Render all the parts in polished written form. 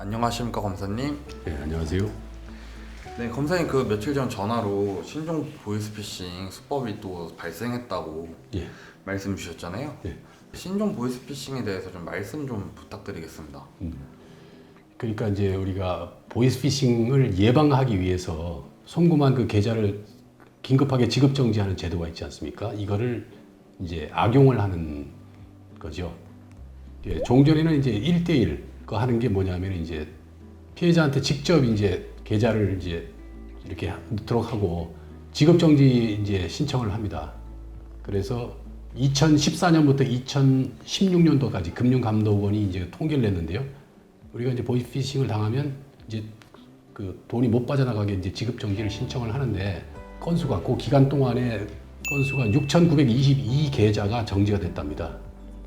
안녕하십니까 검사님. 네, 안녕하세요. 네, 검사님 그 며칠 전 전화로 신종 보이스피싱 수법이 또 발생했다고 예, 말씀 주셨잖아요. 예. 신종 보이스피싱에 대해서 좀 말씀 좀 부탁드리겠습니다. 그러니까 이제 우리가 보이스피싱을 예방하기 위해서 송금한 그 계좌를 긴급하게 지급 정지하는 제도가 있지 않습니까? 이거를 이제 악용을 하는 거죠. 예, 종전에는 이제 1대1 그 하는 게 뭐냐면 이제 피해자한테 직접 이제 계좌를 이제 이렇게 넣도록 하고 지급 정지 이제 신청을 합니다. 그래서 2014년부터 2016년도까지 금융감독원이 이제 통계를 냈는데요. 우리가 이제 보이스피싱을 당하면 이제 그 돈이 못 빠져나가게 이제 지급 정지를 신청을 하는데 건수가 그 기간 동안에 건수가 6,922계좌가 정지가 됐답니다.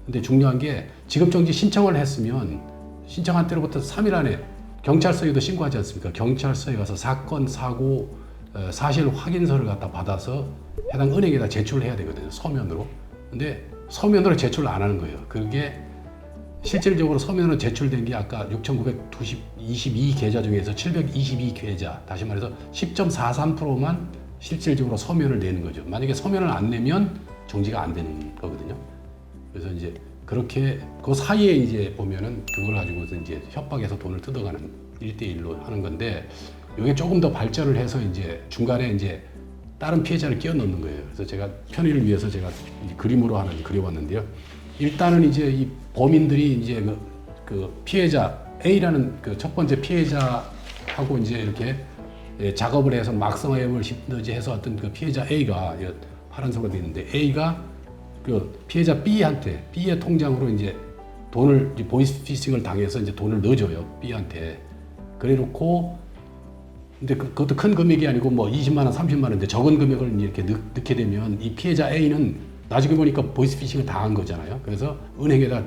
근데 중요한 게 지급 정지 신청을 했으면 신청한 때로부터 3일 안에 경찰서에도 신고하지 않습니까? 경찰서에 가서 사건, 사고, 사실 확인서를 갖다 받아서 해당 은행에다 제출을 해야 되거든요. 서면으로. 근데 서면으로 제출을 안 하는 거예요. 그게 실질적으로 서면으로 제출된 게 아까 6,922계좌 중에서 722계좌, 다시 말해서 10.43%만 실질적으로 서면을 내는 거죠. 만약에 서면을 안 내면 정지가 안 되는 거거든요. 그래서 이제 그렇게 그 사이에 이제 보면은 그걸 가지고서 이제 협박해서 돈을 뜯어가는 1대1로 하는 건데 이게 조금 더 발전을 해서 이제 중간에 이제 다른 피해자를 끼워 넣는 거예요. 그래서 제가 편의를 위해서 제가 그림으로 하나 그려봤는데요. 일단은 이제 이 범인들이 이제 그 피해자 A라는 그 첫 번째 피해자하고 이제 이렇게 작업을 해서 막성앱을 시너지해서 어떤 그 피해자 A가 파란색으로 되어 있는데 A가 그 피해자 B한테 B의 통장으로 이제 돈을 이제 보이스피싱을 당해서 이제 돈을 넣어줘요 B한테. 그래놓고 근데 그것도 큰 금액이 아니고 뭐 20만 원, 30만 원인데 적은 금액을 이렇게 넣게 되면 이 피해자 A는 나중에 보니까 보이스피싱을 당한 거잖아요. 그래서 은행에다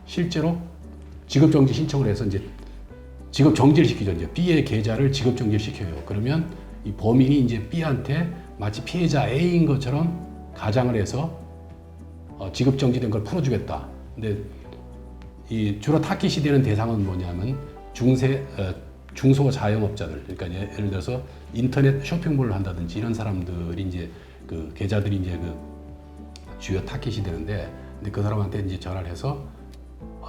실제로 지급 정지 신청을 해서 이제 지급 정지를 시키죠. 이제 B의 계좌를 지급 정지를 시켜요. 그러면 이 범인이 이제 B한테 마치 피해자 A인 것처럼 가장을 해서 지급 정지된 걸 풀어주겠다. 근데 이 주로 타깃이 되는 대상은 뭐냐면 중소 자영업자들, 그러니까 예를 들어서 인터넷 쇼핑몰을 한다든지 이런 사람들이 이제 그 계좌들이 이제 그 주요 타깃이 되는데, 근데 그 사람한테 이제 전화를 해서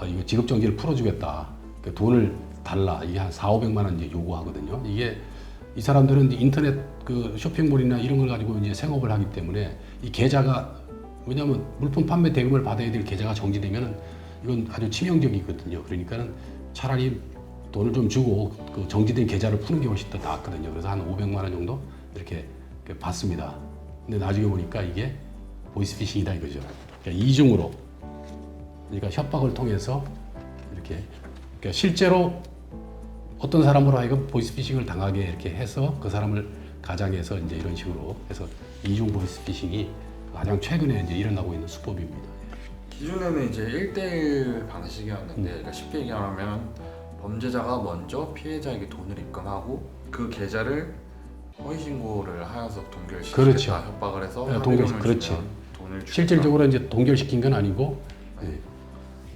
이거 지급 정지를 풀어주겠다. 그 돈을 달라. 이게 한 4,500만 원 이제 요구하거든요. 이게 이 사람들은 인터넷 그 쇼핑몰이나 이런 걸 가지고 이제 생업을 하기 때문에 이 계좌가 왜냐하면 물품 판매 대금을 받아야 될 계좌가 정지되면 이건 아주 치명적이거든요. 그러니까는 차라리 돈을 좀 주고 그 정지된 계좌를 푸는 게 훨씬 더 낫거든요. 그래서 한 500만 원 정도 이렇게 받습니다. 근데 나중에 보니까 이게 보이스피싱이다 이거죠. 그러니까 이중으로, 그러니까 협박을 통해서 이렇게 그러니까 실제로 어떤 사람으로 하여금 보이스피싱을 당하게 이렇게 해서 그 사람을 가장해서 이제 이런 식으로 해서 이중 보이스피싱이 가장 최근에 이제 일어나고 있는 수법입니다. 기존에는 이제 1대1 방식이었는데 그러니까 쉽게 얘기하면 범죄자가 먼저 피해자에게 돈을 입금하고 그 계좌를 허위 신고를 하여서 동결시키겠다 그렇죠. 협박을 해서 네, 합의금을 그렇지. 주면 돈을 주겠다. 실질적으로 이제 동결시킨 건 아니고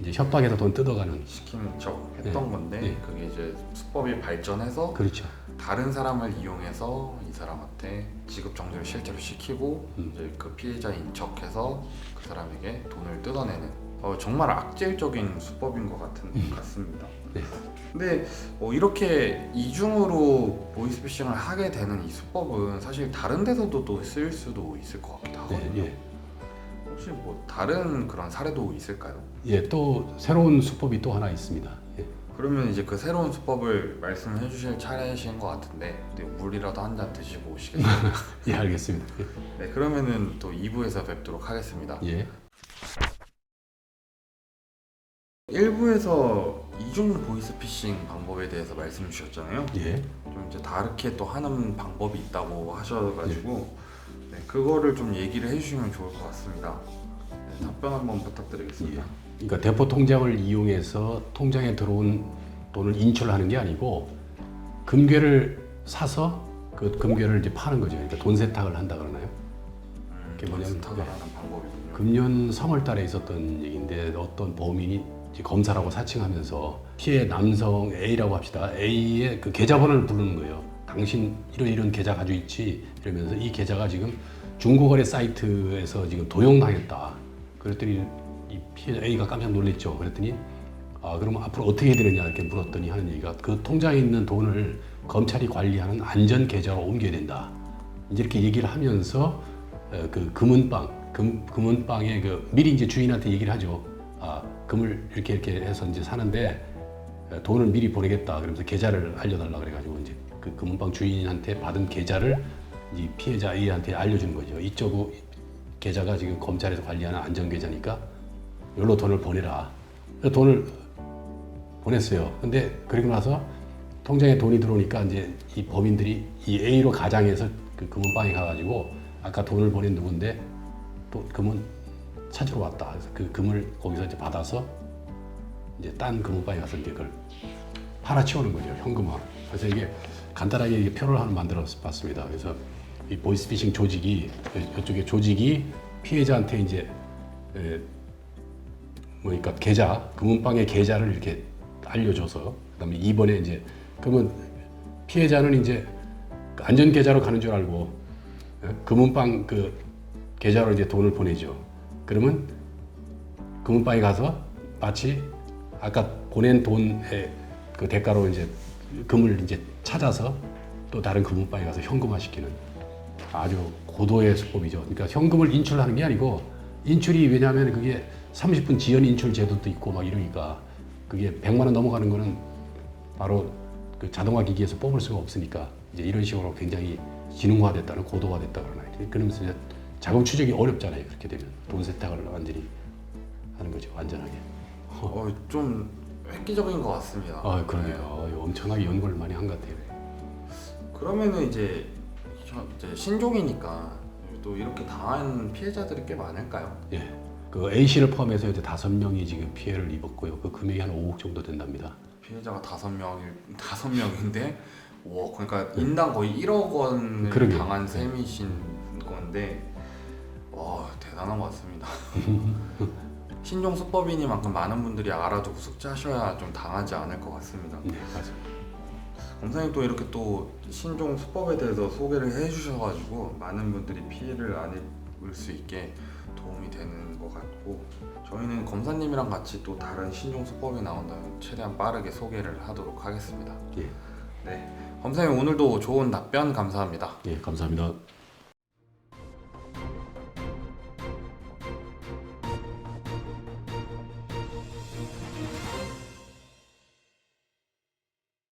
이제 협박해서 돈 뜯어가는. 시키는 척 했던 네. 건데 네. 그게 이제 수법이 발전해서 그렇죠. 다른 사람을 이용해서 이 사람한테 지급 정지를 실제로 시키고 이제 그 피해자인 척해서 그 사람에게 돈을 뜯어내는 정말 악질적인 수법인 것 같습니다. 네. 근데 이렇게 이중으로 보이스피싱을 하게 되는 이 수법은 사실 다른 데서도 또 쓸 수도 있을 것 같기도 하거든요. 예. 혹시 뭐 다른 그런 사례도 있을까요? 예, 또 새로운 수법이 또 하나 있습니다. 예. 그러면 이제 그 새로운 수법을 말씀해 주실 차례신 것 같은데 물이라도 한 잔 드시고 오시겠어요? 예, 알겠습니다. 네, 그러면은 또 2부에서 뵙도록 하겠습니다. 예. 1부에서 이중 보이스피싱 방법에 대해서 말씀 주셨잖아요. 예. 좀 이제 다르게 또 하는 방법이 있다고 하셔가지고 네, 그거를 좀 얘기를 해주시면 좋을 것 같습니다. 네, 답변 한번 부탁드리겠습니다. 그러니까 대포 통장을 이용해서 통장에 들어온 돈을 인출하는 게 아니고 금괴를 사서 그 금괴를 이제 파는 거죠. 그러니까 돈 세탁을 한다 그러나요? 그게 뭐냐면 세탁을 하는 방법이군요. 금년 3월 달에 있었던 얘기인데 어떤 범인이 이제 검사라고 사칭하면서 피해 남성 A라고 합시다. A의 그 계좌번호를 부르는 거예요. 당신 이런 계좌 가지고 있지? 이러면서 이 계좌가 지금 중고거래 사이트에서 지금 도용당했다. 그랬더니 이 피해자 A가 깜짝 놀랐죠. 그랬더니 그러면 앞으로 어떻게 해야 되느냐 이렇게 물었더니 하는 얘기가 그 통장에 있는 돈을 검찰이 관리하는 안전 계좌로 옮겨야 된다. 이제 이렇게 얘기를 하면서 그 금은방에 그 미리 이제 주인한테 얘기를 하죠. 금을 이렇게 해서 이제 사는데 돈을 미리 보내겠다. 그러면서 계좌를 알려달라 그래가지고 이제 그 금은방 주인한테 받은 계좌를 이 피해자 A한테 알려주는 거죠. 이쪽 계좌가 지금 검찰에서 관리하는 안전 계좌니까 여기로 돈을 보내라. 돈을 보냈어요. 근데 그리고 나서 통장에 돈이 들어오니까 이제 이 범인들이 이 A로 가장해서 그 금은방에 가가지고 아까 돈을 보낸 누군데 또 금은 찾으러 왔다. 그래서 그 금을 거기서 이제 받아서 이제 딴 금은방에 가서 이제 그걸 팔아치우는 거죠. 현금화. 그래서 이게 간단하게 이게 표를 하나 만들어 봤습니다. 그래서 이 보이스피싱 조직이 이쪽에 조직이 피해자한테 이제 그러니까 계좌 금은방의 계좌를 이렇게 알려줘서 그다음에 이번에 이제 그러면 피해자는 이제 안전 계좌로 가는 줄 알고 금은방 그 계좌로 이제 돈을 보내죠. 그러면 금은방에 가서 마치 아까 보낸 돈의 그 대가로 이제 금을 이제 찾아서 또 다른 금은방에 가서 현금화시키는 아주 고도의 수법이죠. 그러니까 현금을 인출하는 게 아니고 인출이 왜냐하면 그게 30분 지연 인출 제도도 있고 막 이러니까 그게 100만 원 넘어가는 거는 바로 그 자동화 기기에서 뽑을 수가 없으니까 이제 이런 식으로 굉장히 지능화됐다는 고도화됐다 그러나 그러면서 이제 자금 추적이 어렵잖아요. 그렇게 되면 돈 세탁을 완전히 하는 거죠. 완전하게. 좀 획기적인 것 같습니다. 그러니까 엄청나게 연구를 많이 한 것 같아요. 그러면은 이제 신종이니까 또 이렇게 당한 피해자들이 꽤 많을까요? 예. 그 A 씨를 포함해서 이제 5명이 지금 피해를 입었고요. 그 금액이 한 5억 정도 된답니다. 피해자가 5명인데, 와, 그러니까 인당 거의 1억 원을 그러게요. 당한 셈이신 건데, 와, 대단한 것 같습니다. 신종 수법이니만큼 많은 분들이 알아두고 숙지하셔야 좀 당하지 않을 것 같습니다. 네, 맞아요. 검사님 또 이렇게 또 신종 수법에 대해서 소개를 해주셔가지고 많은 분들이 피해를 안 입을 수 있게 도움이 되는 것 같고, 저희는 검사님이랑 같이 또 다른 신종 수법이 나온다면 최대한 빠르게 소개를 하도록 하겠습니다. 예. 네, 검사님 오늘도 좋은 답변 감사합니다. 예, 감사합니다.